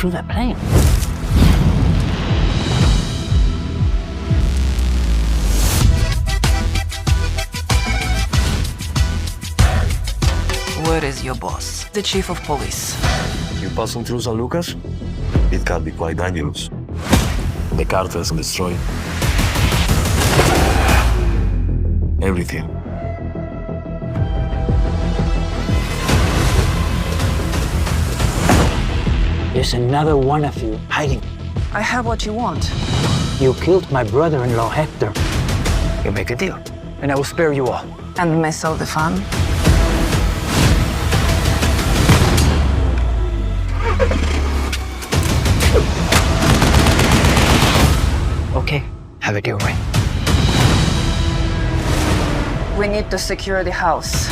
flew that plane? Where is your boss? The chief of police. You passing through San Lucas? It can be quite dangerous. The cartels destroy everything. There's another one of you hiding. I have what you want. You killed my brother-in-law, Hector. You make a deal, and I will spare you all. And miss all the fun? Okay, have it your way. We need to secure the house.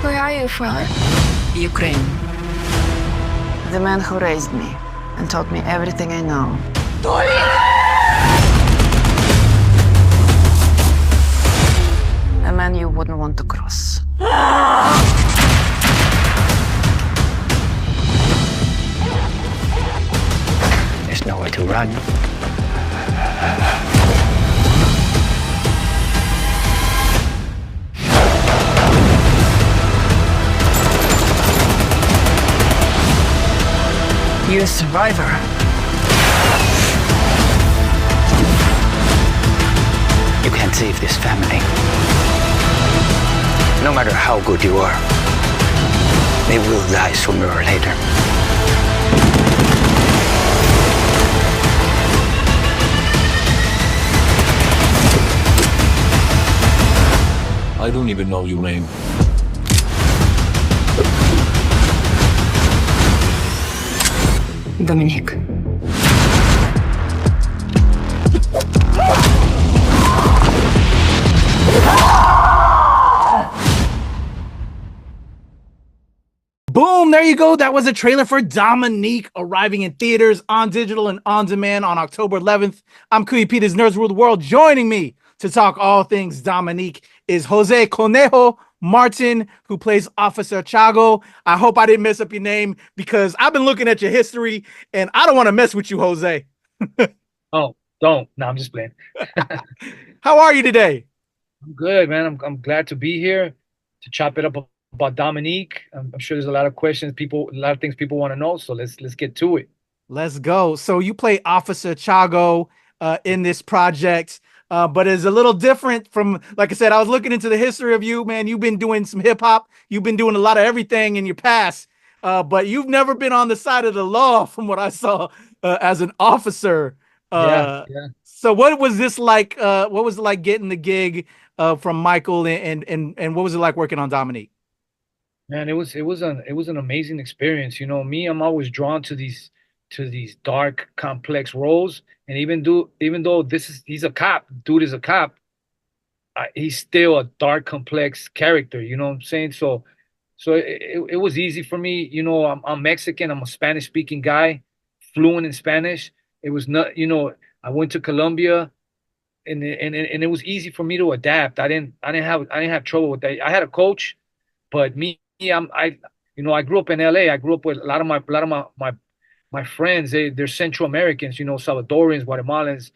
Where are you from? Ukraine. The man who raised me and taught me everything I know. A man you wouldn't want to cross. There's nowhere to run. You're a survivor. You can't save this family. No matter how good you are, they will die sooner or later. I don't even know your name. Dominique. Boom, there you go. That was a trailer for Dominique, arriving in theaters, on digital, and on demand on October 11th. I'm Kuya P, this Nerds Rule the World. Joining me to talk all things Dominique is Jose Conejo Martin, who plays Officer Chago. I hope I didn't mess up your name because I've been looking at your history and I don't want to mess with you, Jose. Oh, don't. No, I'm just playing. How are you today? I'm good, man. I'm glad to be here to chop it up about Dominique. I'm sure there's a lot of questions, a lot of things people want to know. So let's get to it. Let's go. So you play Officer Chago in this project. But it's a little different from, like I said, I was looking into the history of you, man. You've been doing some hip hop. You've been doing a lot of everything in your past, but you've never been on the side of the law from what I saw as an officer. Yeah. So what was this like? What was it like getting the gig from Michael and what was it like working on Dominique? Man, it was an amazing experience. You know, I'm always drawn to these dark, complex roles. And even though he's a cop, dude is a cop, he's still a dark, complex character. You know what I'm saying? So it was easy for me. You know, I'm Mexican. I'm a Spanish-speaking guy, fluent in Spanish. It was not, you know, I went to Colombia, and it was easy for me to adapt. I didn't have trouble with that. I had a coach, but I grew up in LA. I grew up with a lot of my friends, they're Central Americans, you know, Salvadorians, Guatemalans,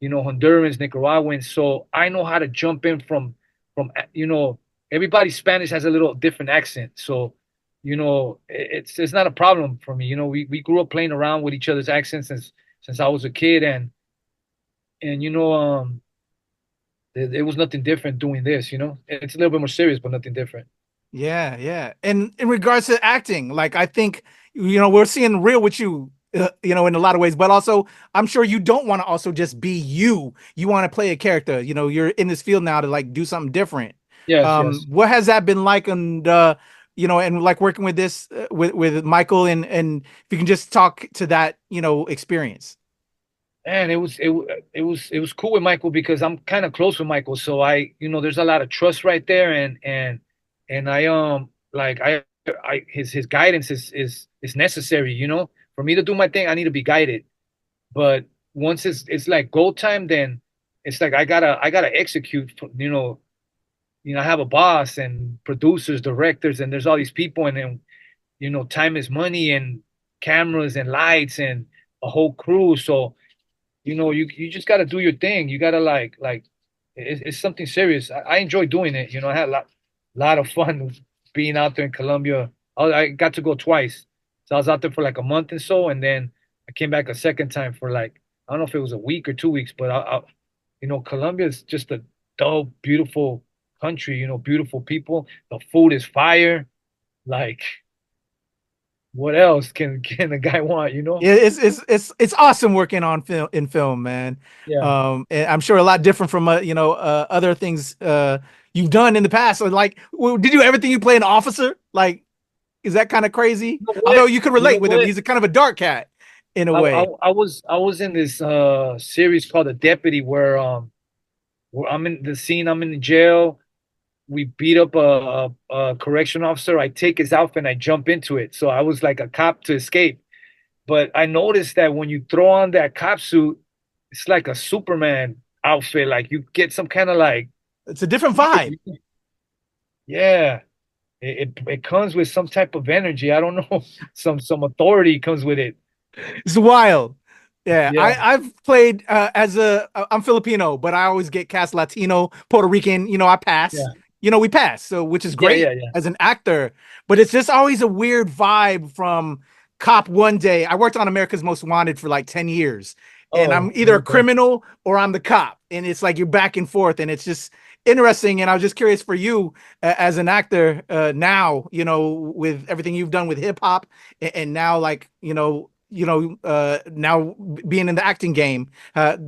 you know, Hondurans, Nicaraguans. So I know how to jump in from, you know, everybody's Spanish has a little different accent. So, you know, it's not a problem for me. You know, we grew up playing around with each other's accents since I was a kid. And you know, it was nothing different doing this, you know. It's a little bit more serious, but nothing different. Yeah. And in regards to acting, like, I think, you know, we're seeing real with you, you know, in a lot of ways, but also I'm sure you don't want to also just be you. You want to play a character. You know, you're in this field now to like do something different. Yes. What has that been like? And you know, and like working with this with Michael, and if you can just talk to that, you know, experience. And it was cool with Michael because I'm kind of close with Michael, so you know, there's a lot of trust right there, and I his guidance is necessary, you know. For me to do my thing, I need to be guided. But once it's like go time, then it's like I gotta execute. You know, I have a boss and producers, directors, and there's all these people, and then, you know, time is money, and cameras and lights and a whole crew. So, you just got to do your thing. You got to like it's something serious. I enjoy doing it. I had a lot of fun being out there in Colombia. I got to go twice. So I was out there for like a month and so, and then I came back a second time for like, I don't know if it was a week or 2 weeks, but Colombia is just a dope, beautiful country, beautiful people. The food is fire. Like, what else can the guy want, Yeah, it's awesome working on film, man. Yeah. And I'm sure a lot different from other things you've done in the past. So like, did you ever think you play an officer? Like, is that kind of crazy? Although you could relate with him, he's a kind of a dark cat in a way. I was in this series called The Deputy where I'm in the scene. I'm in the jail. We beat up a correction officer. I take his outfit and I jump into it. So I was like a cop to escape. But I noticed that when you throw on that cop suit, it's like a Superman outfit. Like you get some kind of like, it's a different vibe. Yeah. It comes with some type of energy. I don't know. Some authority comes with it. It's wild. Yeah. I've played I'm Filipino, but I always get cast Latino, Puerto Rican. I pass. Yeah. We pass, so which is great as an actor, but it's just always a weird vibe from cop one day. I worked on America's Most Wanted for like 10 years, and I'm either a criminal or I'm the cop, and it's like you're back and forth, and it's just interesting. And I was just curious for you as an actor now, with everything you've done with hip hop, and now like now being in the acting game,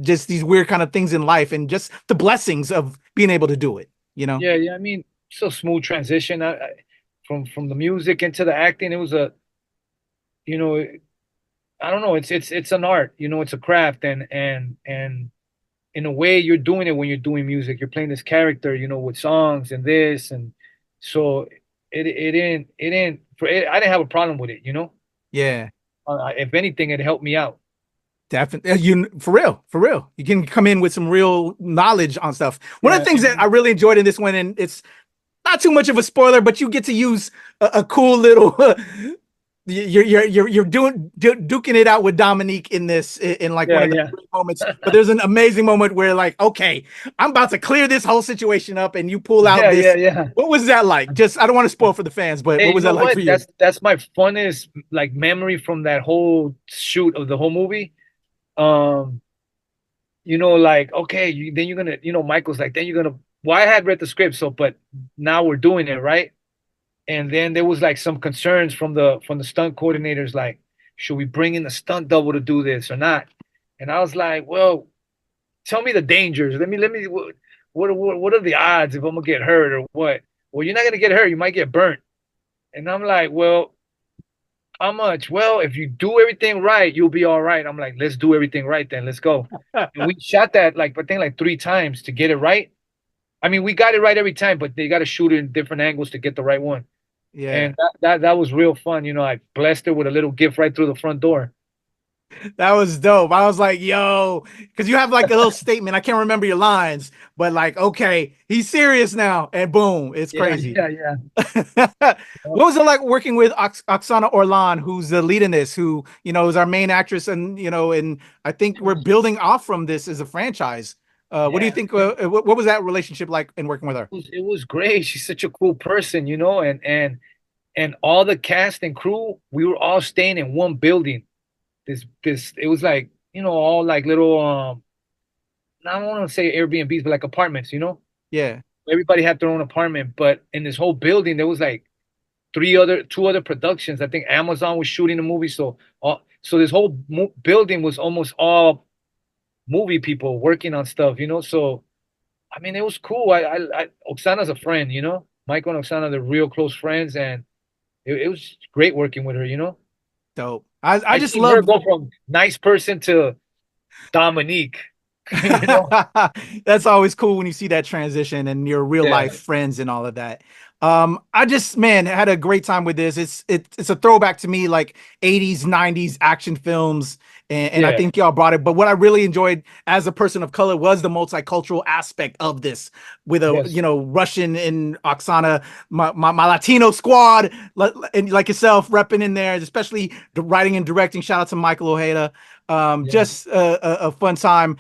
just these weird kind of things in life, and just the blessings of being able to do it. Yeah. I mean, it's a smooth transition from the music into the acting. It was I don't know. It's an art. It's a craft, and in a way, you're doing it when you're doing music. You're playing this character, with songs and this, and so I didn't have a problem with it. Yeah. If anything, it helped me out. Definitely. For real. You can come in with some real knowledge on stuff. One of the things that I really enjoyed in this one, and it's not too much of a spoiler, but you get to use a cool little you're duking it out with Dominique in this in like one of the moments. But there's an amazing moment where like, okay, I'm about to clear this whole situation up, and you pull out this. Yeah. What was that like? Just, I don't want to spoil for the fans, but what was that like for you? That's my funnest like memory from that whole shoot of the whole movie. Like, okay, then you're gonna, Michael's like, then you're gonna, well, I had read the script, so, but now we're doing it, right? And then there was like some concerns from the stunt coordinators, like, should we bring in the stunt double to do this or not? And I was like, well, tell me the dangers. Let me, what are the odds if I'm gonna get hurt or what? Well, you're not gonna get hurt. You might get burnt. And I'm like, well, how much? Well, if you do everything right, you'll be all right. I'm like, let's do everything right then. Let's go. And we shot that like, I think like 3 times to get it right. I mean, we got it right every time, but they got to shoot it in different angles to get the right one. Yeah. And that was real fun. I blessed her with a little gift right through the front door. That was dope. I was like, yo, because you have like a little statement. I can't remember your lines, but like, okay, he's serious now. And boom, it's crazy. Yeah. What was it like working with Oksana Orlan, who's the lead in this, who, is our main actress, and, and I think we're building off from this as a franchise. What do you think? What was that relationship like in working with her? It was great. She's such a cool person, and all the cast and crew, we were all staying in one building. It was like, all like little, I don't want to say Airbnbs, but like apartments, Yeah. Everybody had their own apartment, but in this whole building, there was like two other productions. I think Amazon was shooting the movie. So this whole building was almost all movie people working on stuff, So, I mean, it was cool. Oksana's a friend, Michael and Oksana, they're real close friends, and it was great working with her, Dope. I just love her go from nice person to Dominique. That's always cool when you see that transition and your real life friends and all of that. I just, man, had a great time with this. It's a throwback to me, like 80s, 90s action films. And I think y'all brought it. But what I really enjoyed as a person of color was the multicultural aspect of this, with Russian and Oksana, my Latino squad, and like yourself repping in there, especially the writing and directing. Shout out to Michael Ojeda. Just a fun time.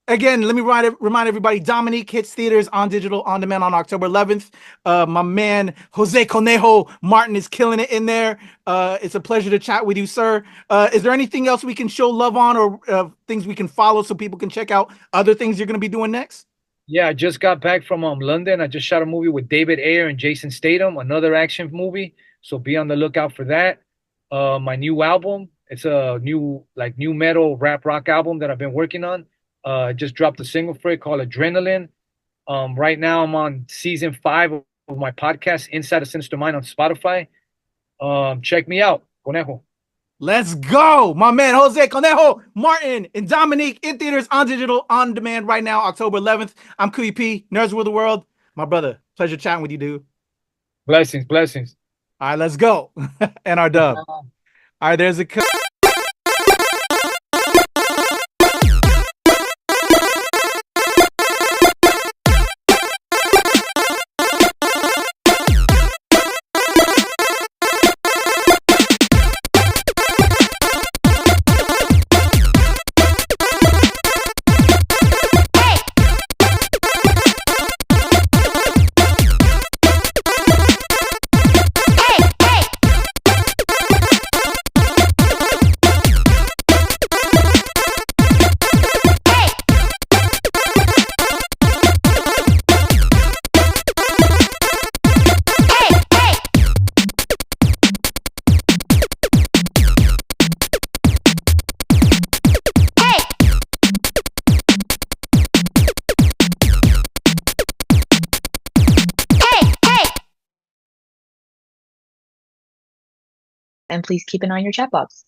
Again, let me remind everybody, Dominique hits theaters on digital on demand on October 11th. My man, Jose Conejo Martin is killing it in there. It's a pleasure to chat with you, sir. Is there anything else we can show love on, or things we can follow so people can check out other things you're going to be doing next? Yeah, I just got back from London. I just shot a movie with David Ayer and Jason Statham, another action movie. So be on the lookout for that. My new album, it's a new metal rap rock album that I've been working on. I just dropped a single for it called Adrenaline. Right now I'm on season 5 of my podcast, Inside a Sinister Mind, on Spotify. Check me out, Conejo. Let's go, my man Jose Conejo Martin and Dominique in theaters on digital on demand right now, October 11th. I'm Kuya P, Nerds Rule the World. My brother, pleasure chatting with you, dude. Blessings. All right, let's go. NRW. All right, there's a and please keep an eye on your chat box.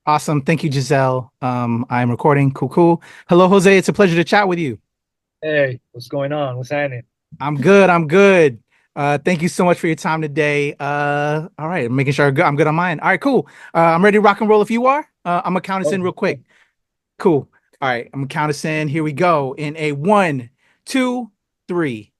Awesome. Thank you, Giselle. I'm recording. Cool. Hello, Jose. It's a pleasure to chat with you. Hey, what's going on? What's happening? I'm good. Thank you so much for your time today. All right. I'm making sure I'm good on mine. All right, cool. I'm ready to rock and roll if you are. I'm going to count us in real quick. Cool. All right. I'm going to count us in. Here we go. In a 1, 2, 3.